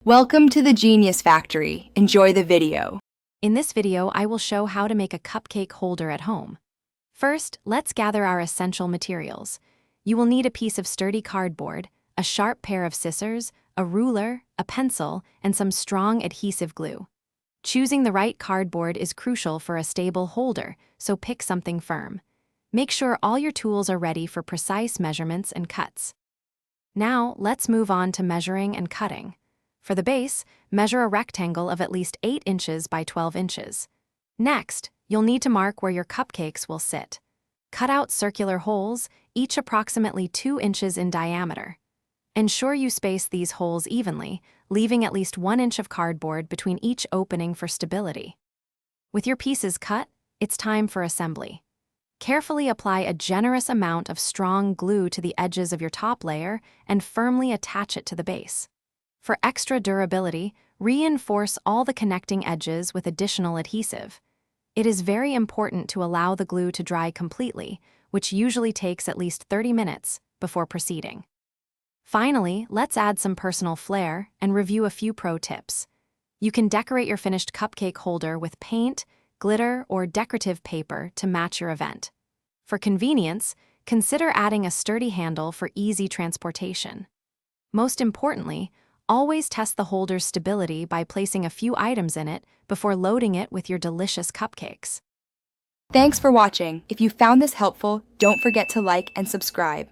Welcome to the Genius Factory. Enjoy the video. In this video, I will show how to make a cupcake holder at home. First, let's gather our essential materials. You will need a piece of sturdy cardboard, a sharp pair of scissors, a ruler, a pencil, and some strong adhesive glue. Choosing the right cardboard is crucial for a stable holder, so pick something firm. Make sure all your tools are ready for precise measurements and cuts. Now, let's move on to measuring and cutting. For the base, measure a rectangle of at least 8 inches by 12 inches. Next, you'll need to mark where your cupcakes will sit. Cut out circular holes, each approximately 2 inches in diameter. Ensure you space these holes evenly, leaving at least 1 inch of cardboard between each opening for stability. With your pieces cut, it's time for assembly. Carefully apply a generous amount of strong glue to the edges of your top layer and firmly attach it to the base. For extra durability, reinforce all the connecting edges with additional adhesive. It is very important to allow the glue to dry completely, which usually takes at least 30 minutes before proceeding. Finally, let's add some personal flair and review a few pro tips. You can decorate your finished cupcake holder with paint, glitter, or decorative paper to match your event. For convenience, consider adding a sturdy handle for easy transportation. Most importantly, always test the holder's stability by placing a few items in it before loading it with your delicious cupcakes. Thanks for watching. If you found this helpful, don't forget to like and subscribe.